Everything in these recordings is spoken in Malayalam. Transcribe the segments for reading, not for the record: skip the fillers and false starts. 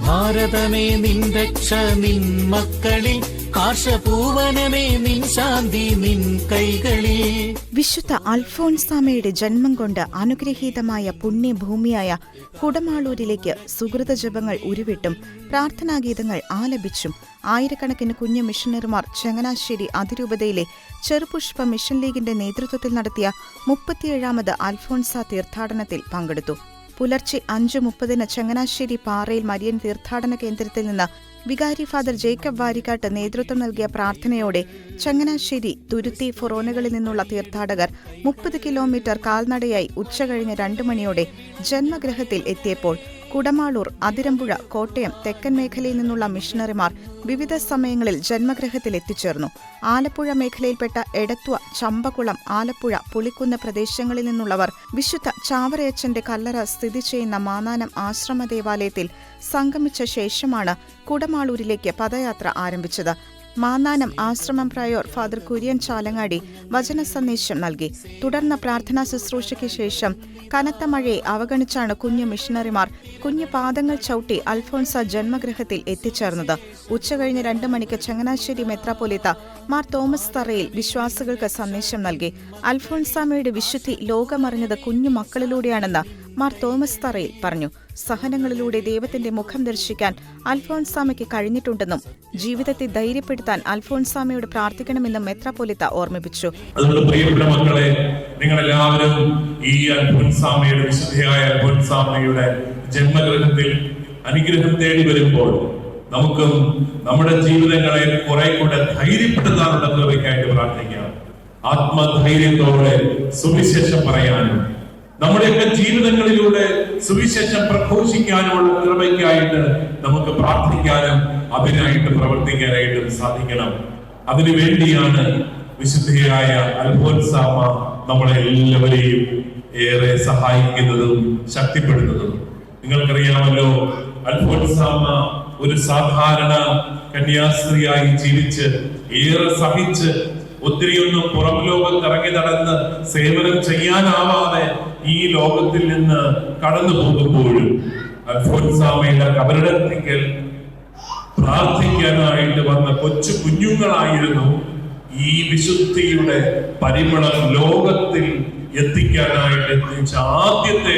ഭാരതമേ നിൻ രക്ഷ നിൻ മക്കളിൽ, ആശപൂവനമേ നിൻ ശാന്തി നിൻ കൈകളിൽ. വിശുദ്ധ അൽഫോൻസാമയുടെ ജന്മം കൊണ്ട് അനുഗ്രഹീതമായ പുണ്യഭൂമിയായ കുടമാളൂരിലേക്ക് സുഹൃത ജപങ്ങൾ ഉരുവിട്ടും പ്രാർത്ഥനാഗീതങ്ങൾ ആലപിച്ചും ആയിരക്കണക്കിന് കുഞ്ഞു മിഷണറിമാർ ചങ്ങനാശ്ശേരി അതിരൂപതയിലെ ചെറുപുഷ്പ മിഷൻ ലീഗിന്റെ നേതൃത്വത്തിൽ നടത്തിയ 37ാമത് അൽഫോൻസ തീർത്ഥാടനത്തിൽ പങ്കെടുത്തു. പുലർച്ചെ 5:30 ചങ്ങനാശ്ശേരി പാറയിൽ മരിയൻ തീർത്ഥാടന കേന്ദ്രത്തിൽ നിന്ന് വികാരി ഫാദർ ജേക്കബ് വാരിക്കാട്ട് നേതൃത്വം നൽകിയ പ്രാർത്ഥനയോടെ ചങ്ങനാശ്ശേരി, തുരുത്തി, ഫൊറോനകളിൽ നിന്നുള്ള തീർത്ഥാടകർ 30 കിലോമീറ്റർ കാൽനടയായി ഉച്ചകഴിഞ്ഞ് 2 മണിയോടെ ജന്മഗൃഹത്തിൽ എത്തിയപ്പോൾ കുടമാളൂർ, അതിരമ്പുഴ, കോട്ടയം, തെക്കൻ മേഖലയിൽ നിന്നുള്ള മിഷണറിമാർ വിവിധ സമയങ്ങളിൽ ജന്മഗൃഹത്തിൽ എത്തിച്ചേർന്നു. ആലപ്പുഴ മേഖലയിൽപ്പെട്ട എടത്വ, ചമ്പക്കുളം, ആലപ്പുഴ, പുളിക്കുന്ന് പ്രദേശങ്ങളിൽ നിന്നുള്ളവർ വിശുദ്ധ ചാവറയച്ചന്റെ കല്ലറ സ്ഥിതി ചെയ്യുന്ന മാന്നാനം ആശ്രമ ദേവാലയത്തിൽ സംഗമിച്ച ശേഷമാണ് കുടമാളൂരിലേക്ക് പദയാത്ര ആരംഭിച്ചത്. മാന്നാനം ആശ്രമം പ്രയോർ ഫാദർ കുര്യൻ ചാലങ്ങാടി വചന സന്ദേശം നൽകി. തുടർന്ന് പ്രാർത്ഥനാ ശുശ്രൂഷയ്ക്ക് ശേഷം കനത്ത മഴയെ അവഗണിച്ചാണ് കുഞ്ഞു മിഷണറിമാർ കുഞ്ഞു പാദങ്ങൾ ചവിട്ടി അൽഫോൻസ ജന്മഗൃഹത്തിൽ എത്തിച്ചേർന്നത്. ഉച്ചകഴിഞ്ഞ് 2 മണിക്ക് ചങ്ങനാശ്ശേരി മെത്രാപ്പൊലീത്ത മാർ തോമസ് തറയിൽ വിശ്വാസികൾക്ക് സന്ദേശം നൽകി. അൽഫോൻസാമയുടെ വിശുദ്ധി ലോകമറിഞ്ഞത് കുഞ്ഞു മക്കളിലൂടെയാണെന്ന് മാർ തോമസ് തറയിൽ പറഞ്ഞു. സഹനങ്ങളിലൂടെ ദൈവത്തിന്റെ മുഖം ദർശിക്കാൻ അൽഫോൻസാമയ്ക്ക് കഴിഞ്ഞിട്ടുണ്ടെന്നും ജീവിതത്തെ ധൈര്യപ്പെടുത്താൻ അൽഫോൻസാമയോട് പ്രാർത്ഥിക്കണമെന്നും മെത്രാപ്പൊലീത്ത ഓർമ്മിപ്പിച്ചു. പ്രിയപ്പെട്ട മക്കളെ, നിങ്ങളെല്ലാവരും ഈ അൽഫോൻസാമയുടെ, വിശുദ്ധയായ അൽഫോൻസാമയുടെ ജന്മഗൃഹത്തിൽ അനുഗ്രഹം തേടി വരുമ്പോൾ നമുക്കും നമ്മുടെ ജീവിതങ്ങളെ കുറെ കൂടെ ധൈര്യപ്പെടുത്താനുള്ള കൃപയ്ക്കായിട്ട് പ്രാർത്ഥിക്കാം. ആത്മധൈര്യത്തോടെ സുവിശേഷം പറയാനും നമ്മുടെയൊക്കെ ജീവിതങ്ങളിലൂടെ സുവിശേഷം പ്രഘോഷിക്കാനുമുള്ള കൃപയ്ക്കായിട്ട് നമുക്ക് പ്രാർത്ഥിക്കാനും അതിനായിട്ട് പ്രവർത്തിക്കാനായിട്ടും സാധിക്കണം. അതിനുവേണ്ടിയാണ് വിശുദ്ധയായ അൽഫോൻസാമ നമ്മളെ എല്ലാവരെയും ഏറെ സഹായിക്കുന്നതും ശക്തിപ്പെടുന്നതും. നിങ്ങൾക്കറിയാമല്ലോ, അൽഫോൻസാമ ഒരു സാധാരണ കന്യാസ്ത്രീയായി ജീവിച്ച് ഏറെ സഹിച്ച് ഒത്തിരിയൊന്നും പുറം ലോകത്ത് ഇറങ്ങി നടന്ന് സേവനം ചെയ്യാനാവാതെ ഈ ലോകത്തിൽ നിന്ന് കടന്നു പോകുമ്പോഴും അൽഫോൻസാമയുടെ കബറിടത്തിക്കൽ പ്രാർത്ഥിക്കാനായിട്ട് വന്ന കൊച്ചു കുഞ്ഞുങ്ങളായിരുന്നു ഈ വിശുദ്ധിയുടെ പരിമളം ലോകത്തിൽ എത്തിക്കാനായിട്ട് എത്തിച്ച ആദ്യത്തെ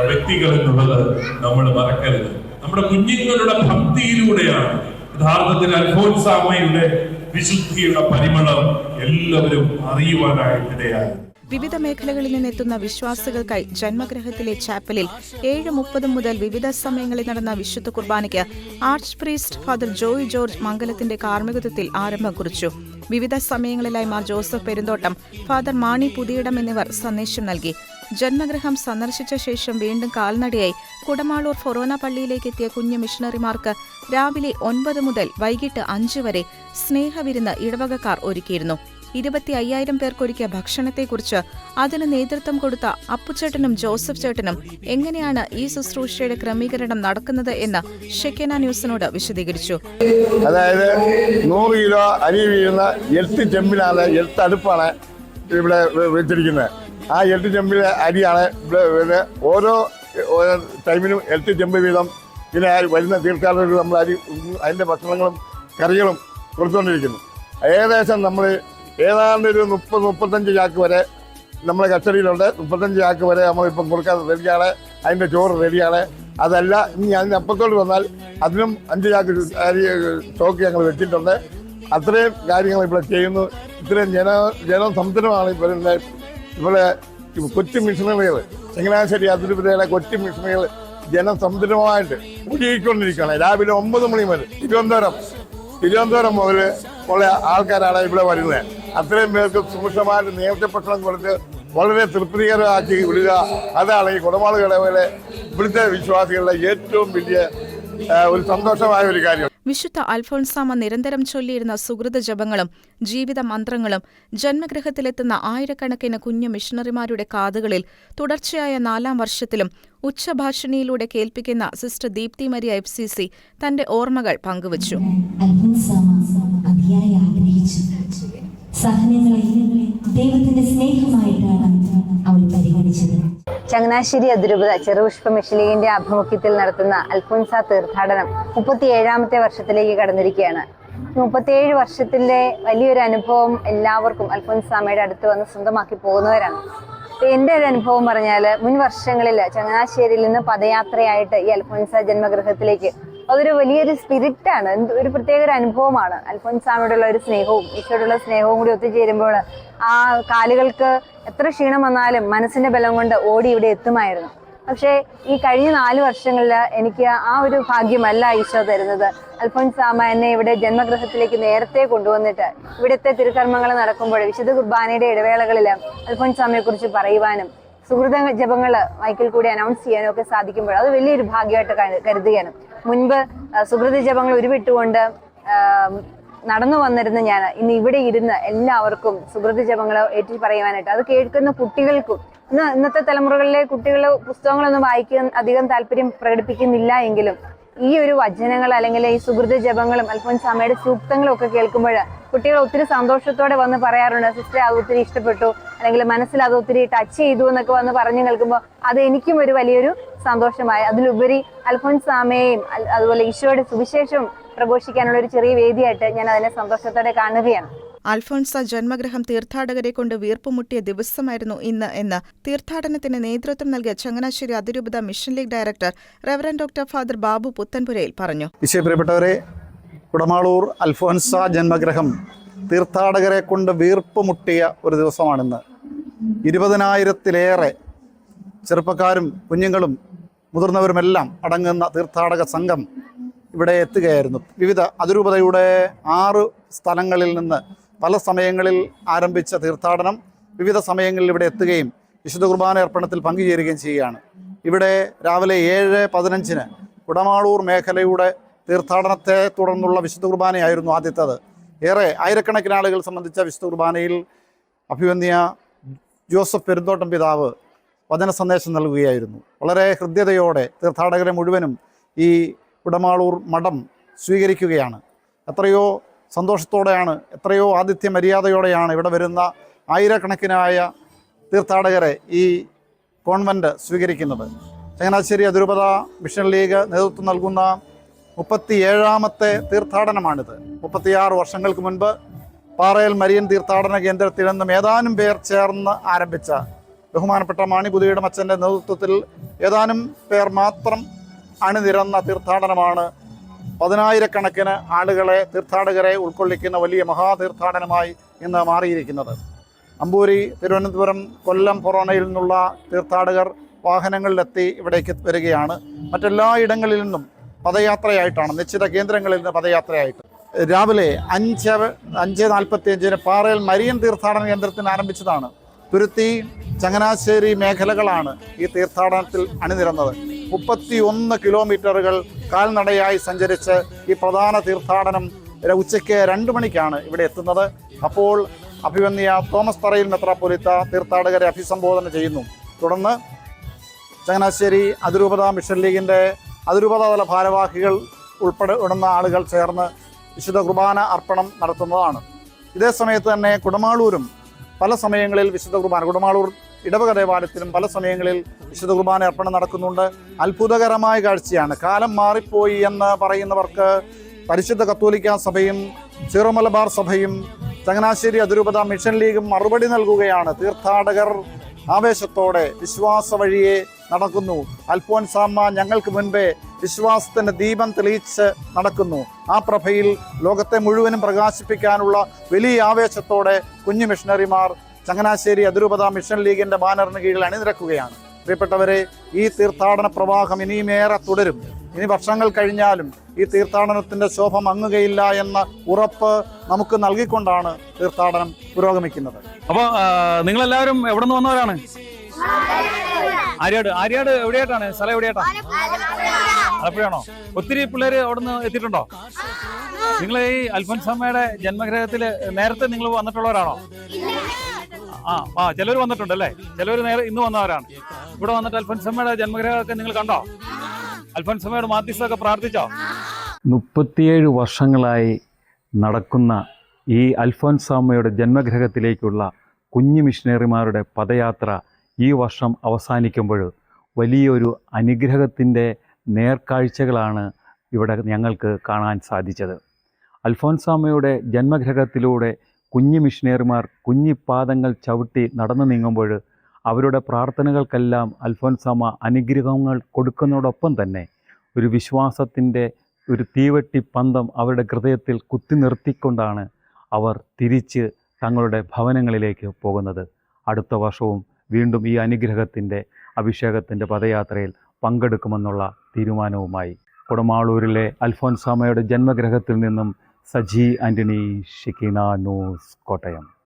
വ്യക്തികൾ എന്നുള്ളത് നമ്മൾ മറക്കരുത്. നമ്മുടെ കുഞ്ഞുങ്ങളുടെ ഭക്തിയിലൂടെയാണ് യഥാർത്ഥത്തിൽ അൽഫോൻസാമയുടെ വിശുദ്ധിയുടെ പരിമളം എല്ലാവരും അറിയുവാനായിട്ടിടയായി. വിവിധ മേഖലകളിൽ നിന്നെത്തുന്ന വിശ്വാസികൾക്കായി ജന്മഗൃഹത്തിലെ ചാപ്പലിൽ 7:30 മുതൽ വിവിധ സമയങ്ങളിൽ നടന്ന വിശുദ്ധ കുർബാനയ്ക്ക് archpriest father Joy George മംഗലത്തിന്റെ കാർമ്മികത്വത്തിൽ ആരംഭം കുറിച്ചു. വിവിധ സമയങ്ങളിലായി മാർ ജോസഫ് പെരുന്തോട്ടം, ഫാദർ മാണി പുതിയിടം എന്നിവർ സന്ദേശം നൽകി. ജന്മഗൃഹം സന്ദർശിച്ച ശേഷം വീണ്ടും കാൽനടയായി കുടമാളൂർ ഫൊറോന പള്ളിയിലേക്ക് എത്തിയ കുഞ്ഞു മിഷണറിമാർക്ക് രാവിലെ 9 മുതൽ വൈകിട്ട് 5 വരെ സ്നേഹവിരുന്ന് ഇടവകക്കാർ ഒരുക്കിയിരുന്നു. 25,000 പേർക്കൊരുക്കിയ ഭക്ഷണത്തെക്കുറിച്ച് അതിന് നേതൃത്വം കൊടുത്ത അപ്പുചേട്ടനും ജോസഫ് ചേട്ടനും എങ്ങനെയാണ് ഈ ശുശ്രൂഷയുടെ ക്രമീകരണം നടക്കുന്നത് എന്ന് ഷെക്കേന ന്യൂസിനോട് വിശദീകരിച്ചു. അതായത് 100 കിലോ അരി വീഴുന്ന 8 ചെമ്പിലാണ്, 8 അടുപ്പാണ് ഇവിടെ വെച്ചിരിക്കുന്നത്. ആ 8 ചെമ്പിലെ അരിയാണ് ഇവിടെ ഓരോ ടൈമിനും 8 ചെമ്പ് വീതം പിന്നെ വരുന്ന തീർത്ഥാടകർക്ക് നമ്മൾ അരി, അതിൻ്റെ ഭക്ഷണങ്ങളും കറികളും കൊടുത്തുകൊണ്ടിരിക്കുന്നു. ഏകദേശം നമ്മൾ ഏതാണ്ട് ഒരു 30-35 ചാക്ക് വരെ നമ്മളെ കസ്റ്റഡിയിലുണ്ട്. 35 ചാക്ക് വരെ നമ്മളിപ്പം കൊടുക്കാൻ റെഡിയാണ്. അതിൻ്റെ ചോറ് റെഡിയാണ്. അതല്ല, ഇനി അതിനപ്പുറത്തോട്ട് വന്നാൽ അതിനും 5 ചാക്ക് അരി സ്റ്റോക്ക് ഞങ്ങൾ വെച്ചിട്ടുണ്ട്. അത്രയും കാര്യങ്ങൾ ഇവിടെ ചെയ്യുന്നു. ഇത്രയും ജനസമുദ്രമാണ് ഇവിടെ കൊച്ചു മിഷണറികൾ, ചങ്ങനാശ്ശേരി അതിരൂപതയിലെ കൊച്ചു മിഷണറികൾ ജനസമുദ്രമായിട്ട് ഒഴുകിക്കൊണ്ടിരിക്കുകയാണ്. രാവിലെ 9 മണി മുതൽ തിരുവനന്തപുരം മുതൽ ഉള്ള ആൾക്കാരാണ് ഇവിടെ വരുന്നത്. അത്രയും പേർക്ക് സുഭിക്ഷമായിട്ട് നേരത്തെ ഭക്ഷണം കൊടുത്ത് വളരെ തൃപ്തികരമാക്കി വിടുക. അതാണ് ഈ കുടമാളുകളെ പോലെ ഇവിടുത്തെ വിശ്വാസികളുടെ ഏറ്റവും വലിയ ഒരു സന്തോഷമായ ഒരു കാര്യം. വിശുദ്ധ അൽഫോൻസാമ നിരന്തരം ചൊല്ലിയിരുന്ന സുഹൃത ജപങ്ങളും ജീവിത മന്ത്രങ്ങളും ജന്മഗൃഹത്തിലെത്തുന്ന ആയിരക്കണക്കിന് കുഞ്ഞു മിഷണറിമാരുടെ കാതുകളിൽ തുടർച്ചയായ 4ാം വർഷത്തിലും ഉച്ചഭാഷണിയിലൂടെ കേൾപ്പിക്കുന്ന സിസ്റ്റർ ദീപ്തി മരിയ FCC തന്റെ ഓർമ്മകൾ പങ്കുവച്ചു. സഹനങ്ങളെ ദൈവത്തിന്റെ സ്നേഹമായിട്ടാണ് അവൾ പരിഗണിച്ചത്. ചങ്ങനാശ്ശേരി അതിരൂപത ചെറുപുഷ്പ മിഷൻ ലീഗിന്റെ ആഭിമുഖ്യത്തിൽ നടത്തുന്ന അൽഫോൻസ തീർത്ഥാടനം 37ാമത്തെ വർഷത്തിലേക്ക് കടന്നിരിക്കുകയാണ്. 37 വർഷത്തിന്റെ വലിയൊരു അനുഭവം എല്ലാവർക്കും അൽഫോൻസാമ്മയുടെ അടുത്ത് വന്ന് സ്വന്തമാക്കി പോകുന്നവരാണ്. എൻ്റെ ഒരു അനുഭവം പറഞ്ഞാൽ, മുൻ വർഷങ്ങളിൽ ചങ്ങനാശ്ശേരിയിൽ നിന്ന് പദയാത്രയായിട്ട് ഈ അൽഫോൻസ ജന്മഗൃഹത്തിലേക്ക് അതൊരു വലിയൊരു സ്പിരിറ്റാണ്, ഒരു പ്രത്യേക ഒരു അനുഭവമാണ്. അൽഫോൻസാമ്മയോടുള്ള ഒരു സ്നേഹവും ഈശോയോടുള്ള സ്നേഹവും കൂടി ഒത്തുചേരുമ്പോൾ ആ കാലുകൾക്ക് എത്ര ക്ഷീണം വന്നാലും മനസ്സിന്റെ ബലം കൊണ്ട് ഓടി ഇവിടെ എത്തുമായിരുന്നു. പക്ഷേ ഈ കഴിഞ്ഞ 4 വർഷങ്ങളിൽ എനിക്ക് ആ ഒരു ഭാഗ്യമല്ല ഈശോ തരുന്നത്. അൽഫോൻസാമ്മ എന്നെ ഇവിടെ ജന്മഗൃഹത്തിലേക്ക് നേരത്തെ കൊണ്ടുവന്നിട്ട് ഇവിടുത്തെ തിരുക്കർമ്മങ്ങൾ നടക്കുമ്പോൾ വിശുദ്ധ കുർബാനയുടെ ഇടവേളകളിൽ അൽഫോൻസാമ്മയെ കുറിച്ച് പറയുവാനും സുഹൃത ജപങ്ങൾ മൈക്കിൽ കൂടി അനൗൺസ് ചെയ്യാനും ഒക്കെ സാധിക്കുമ്പോൾ അത് വലിയൊരു ഭാഗ്യമായിട്ട് കരുതുകയാണ്. മുൻപ് സുഹൃത ജപങ്ങൾ ഉരുവിട്ടുകൊണ്ട് നടന്നു വന്നിരുന്ന ഞാൻ ഇന്ന് ഇവിടെ ഇരുന്ന് എല്ലാവർക്കും സുഹൃത ജപങ്ങൾ ഏറ്റു പറയുവാനായിട്ട്, അത് കേൾക്കുന്ന കുട്ടികൾക്കും, ഇന്നത്തെ തലമുറകളിലെ കുട്ടികൾ പുസ്തകങ്ങളൊന്നും വായിക്കാൻ അധികം താല്പര്യം പ്രകടിപ്പിക്കുന്നില്ല എങ്കിലും ഈ ഒരു വചനങ്ങൾ അല്ലെങ്കിൽ ഈ സുഹൃത ജപങ്ങളും അൽഫോൻസാമ്മയുടെ സൂക്തങ്ങളും ഒക്കെ കേൾക്കുമ്പോൾ കുട്ടികൾ ഒത്തിരി സന്തോഷത്തോടെ വന്ന് പറയാറുണ്ട്, സിസ്റ്റർ അത് ഒത്തിരി ഇഷ്ടപ്പെട്ടു, അല്ലെങ്കിൽ മനസ്സിൽ അത് ഒത്തിരി ടച്ച് ചെയ്തു എന്നൊക്കെ വന്ന് പറഞ്ഞു കേൾക്കുമ്പോൾ അത് എനിക്കും ഒരു വലിയൊരു സന്തോഷമായി. അതിലുപരി അൽഫോൻസാമ്മയെയും അതുപോലെ ഈശോയുടെ സുവിശേഷം പ്രഘോഷിക്കാനുള്ള ഒരു ചെറിയ വേദിയായിട്ട് ഞാൻ അതിനെ സന്തോഷത്തോടെ കാണുകയാണ്. അൽഫോൻസ ജന്മഗൃഹം തീർത്ഥാടകരെ കൊണ്ട് വീർപ്പുമുട്ടിയ ദിവസമായിരുന്നു ഇന്ന് എന്ന് തീർത്ഥാടനത്തിന് നേതൃത്വം നൽകിയ ചങ്ങനാശ്ശേരി അതിരൂപത mission league director reverend doctor father Babu Puthenpurayil പറഞ്ഞു. പ്രിയപ്പെട്ടവരെ, കുടമാളൂർ അൽഫോൻസ ജന്മഗൃഹം തീർത്ഥാടകരെ കൊണ്ട് വീർപ്പുമുട്ടിയ ഒരു ദിവസമാണിന്ന്. 20,000-ലേറെ ചെറുപ്പക്കാരും കുഞ്ഞുങ്ങളും മുതിർന്നവരുമെല്ലാം അടങ്ങുന്ന തീർത്ഥാടക സംഘം ഇവിടെ എത്തുകയായിരുന്നു. വിവിധ അതിരൂപതയുടെ 6 സ്ഥലങ്ങളിൽ നിന്ന് പല സമയങ്ങളിൽ ആരംഭിച്ച തീർത്ഥാടനം വിവിധ സമയങ്ങളിൽ ഇവിടെ എത്തുകയും വിശുദ്ധ കുർബാന അർപ്പണത്തിൽ പങ്കുചേരുകയും ചെയ്യുകയാണ്. ഇവിടെ രാവിലെ 7:15 കുടമാളൂർ മേഖലയുടെ തീർത്ഥാടനത്തെ തുടർന്നുള്ള വിശുദ്ധ കുർബാനയായിരുന്നു ആദ്യത്തേത്. ആയിരക്കണക്കിന് ആളുകൾ സംബന്ധിച്ച വിശുദ്ധ കുർബാനയിൽ അഭിവന്യ ജോസഫ് പെരുന്തോട്ടം പിതാവ് വചന സന്ദേശം നൽകുകയായിരുന്നു. വളരെ ഹൃദ്യതയോടെ തീർത്ഥാടകരെ മുഴുവനും ഈ കുടമാളൂർ മഠം സ്വീകരിക്കുകയാണ്. എത്രയോ സന്തോഷത്തോടെയാണ്, എത്രയോ ആതിഥ്യ മര്യാദയോടെയാണ് ഇവിടെ വരുന്ന ആയിരക്കണക്കിനായ തീർത്ഥാടകരെ ഈ കോൺവെൻറ്റ് സ്വീകരിക്കുന്നത്. ചങ്ങനാശ്ശേരി അതിരൂപത മിഷൻ ലീഗ് നേതൃത്വം നൽകുന്ന 37ാമത്തെ തീർത്ഥാടനമാണിത്. 36 വർഷങ്ങൾക്ക് മുൻപ് പാറയിൽ മരിയൻ തീർത്ഥാടന കേന്ദ്രത്തിൽ നിന്നും ഏതാനും പേർ ചേർന്ന് ആരംഭിച്ച ബഹുമാനപ്പെട്ട മാണിപുതിയുടെ അച്ഛൻ്റെ നേതൃത്വത്തിൽ ഏതാനും പേർ മാത്രം അണിനിരന്ന തീർത്ഥാടനമാണ് 10,000-കണക്കിന് ആളുകളെ, തീർത്ഥാടകരെ ഉൾക്കൊള്ളിക്കുന്ന വലിയ മഹാതീർത്ഥാടനമായി ഇന്ന് മാറിയിരിക്കുന്നത്. അമ്പൂരി, തിരുവനന്തപുരം, കൊല്ലം, ഫൊറോണയിൽ നിന്നുള്ള തീർത്ഥാടകർ വാഹനങ്ങളിലെത്തി ഇവിടേക്ക് വരികയാണ്. മറ്റെല്ലാ ഇടങ്ങളിൽ നിന്നും പദയാത്രയായിട്ടാണ്, നിശ്ചിത കേന്ദ്രങ്ങളിൽ നിന്ന് പദയാത്രയായിട്ട്. രാവിലെ 5:45 പാറയിൽ മരിയൻ തീർത്ഥാടന കേന്ദ്രത്തിന് ആരംഭിച്ചതാണ്. തുരുത്തി, ചങ്ങനാശ്ശേരി മേഖലകളാണ് ഈ തീർത്ഥാടനത്തിൽ അണിനിരന്നത്. 31 കിലോമീറ്ററുകൾ കാൽനടയായി സഞ്ചരിച്ച് ഈ പ്രധാന തീർത്ഥാടനം ഉച്ചയ്ക്ക് 2 മണിക്കാണ് ഇവിടെ എത്തുന്നത്. അപ്പോൾ അഭിവന്യ തോമസ് തറയിൽ മെത്രാപ്പൊലീത്ത തീർത്ഥാടകരെ അഭിസംബോധന ചെയ്യുന്നു. തുടർന്ന് ചങ്ങനാശ്ശേരി അതിരൂപത മിഷൻ ലീഗിൻ്റെ അതിരൂപതാതല ഭാരവാഹികൾ ഉൾപ്പെടുന്ന ആളുകൾ ചേർന്ന് വിശുദ്ധ കുർബാന അർപ്പണം നടത്തുന്നതാണ്. ഇതേ സമയത്ത് തന്നെ കുടമാളൂരും പല സമയങ്ങളിൽ വിശുദ്ധ കുർബാന, കുടമാളൂർ ഇടവക ദേവാലയത്തിലും പല സമയങ്ങളിൽ വിശുദ്ധ കുർബാന അർപ്പണം നടക്കുന്നുണ്ട്. അത്ഭുതകരമായ കാഴ്ചയാണ്. കാലം മാറിപ്പോയി എന്ന് പറയുന്നവർക്ക് പരിശുദ്ധ കത്തോലിക്ക സഭയും സീറോ മലബാർ സഭയും ചങ്ങനാശ്ശേരി അതിരൂപത മിഷൻ ലീഗും മറുപടി നൽകുകയാണ്. തീർത്ഥാടകർ ആവേശത്തോടെ വിശ്വാസ വഴിയെ നടക്കുന്നു. അൽഫോൻസാമ്മ ഞങ്ങൾക്ക് മുൻപേ വിശ്വാസത്തിൻ്റെ ദീപം തെളിയിച്ച് നടക്കുന്നു. ആ പ്രഭയിൽ ലോകത്തെ മുഴുവനും പ്രകാശിപ്പിക്കാനുള്ള വലിയ ആവേശത്തോടെ കുഞ്ഞു മിഷണറിമാർ ചങ്ങനാശ്ശേരി അതിരൂപത മിഷൻ ലീഗിൻ്റെ ബാനറിന് കീഴിൽ അണിനിരക്കുകയാണ്. പ്രിയപ്പെട്ടവരെ, ഈ തീർത്ഥാടന പ്രവാഹം ഇനിയുമേറെ തുടരും. ഇനി വർഷങ്ങൾ കഴിഞ്ഞാലും ഈ തീർത്ഥാടനത്തിൻ്റെ ശോഭ മങ്ങുകയില്ല എന്ന ഉറപ്പ് നമുക്ക് നൽകിക്കൊണ്ടാണ് തീർത്ഥാടനം പുരോഗമിക്കുന്നത്. അപ്പോൾ നിങ്ങളെല്ലാവരും എവിടെ നിന്ന് വന്നവരാണ്? ആര്യാട് എവിടെയായിട്ടാണ്? സ്ഥലം എവിടെയായിട്ടാ? ആലപ്പുഴയാണോ? ഒത്തിരി പിള്ളേര് അവിടെ നിന്ന് എത്തിയിട്ടുണ്ടോ? നിങ്ങൾ ഈ അൽഫോൻസാമ്മയുടെ ജന്മഗൃഹത്തിൽ നേരത്തെ നിങ്ങൾ വന്നിട്ടുള്ളവരാണോ? ചിലർ വന്നിട്ടുണ്ടല്ലേ, ചിലർ ഇന്ന് വന്നവരാണ്. ഇവിടെ വന്നിട്ട് അൽഫോൻസാമ്മയുടെ ജന്മഗൃഹമൊക്കെ നിങ്ങൾ കണ്ടോ? അൽഫോൻസാമ്മയുടെ മാധ്യസ്ഥമൊക്കെ പ്രാർത്ഥിച്ചോ? 37 വർഷങ്ങളായി നടക്കുന്ന ഈ അൽഫോൻസാമ്മയുടെ ജന്മഗൃഹത്തിലേക്കുള്ള കുഞ്ഞു മിഷനറിമാരുടെ പദയാത്ര ഈ വർഷം അവസാനിക്കുമ്പോൾ വലിയൊരു അനുഗ്രഹത്തിൻ്റെ നേർക്കാഴ്ചകളാണ് ഇവിടെ ഞങ്ങൾക്ക് കാണാൻ സാധിച്ചത്. അൽഫോൻസാമ്മയുടെ ജന്മഗൃഹത്തിലൂടെ കുഞ്ഞു മിഷനറിമാർ കുഞ്ഞിപ്പാദങ്ങൾ ചവിട്ടി നടന്നു നീങ്ങുമ്പോൾ അവരുടെ പ്രാർത്ഥനകൾക്കെല്ലാം അൽഫോൻസാമ്മ അനുഗ്രഹങ്ങൾ കൊടുക്കുന്നതോടൊപ്പം തന്നെ ഒരു വിശ്വാസത്തിൻ്റെ ഒരു തീവെട്ടി പന്തം അവരുടെ ഹൃദയത്തിൽ കുത്തി നിർത്തിക്കൊണ്ടാണ് അവർ തിരിച്ച് തങ്ങളുടെ ഭവനങ്ങളിലേക്ക് പോകുന്നത്. അടുത്ത വർഷവും വീണ്ടും ഈ അനുഗ്രഹത്തിൻ്റെ അഭിഷേകത്തിൻ്റെ പദയാത്രയിൽ പങ്കെടുക്കുമെന്നുള്ള തീരുമാനവുമായി കുടമാളൂരിലെ അൽഫോൻസാമ്മയുടെ ജന്മഗൃഹത്തിൽ നിന്നും സജി ആൻ്റണി, ഷിക്കീന ന്യൂസ്, കോട്ടയം.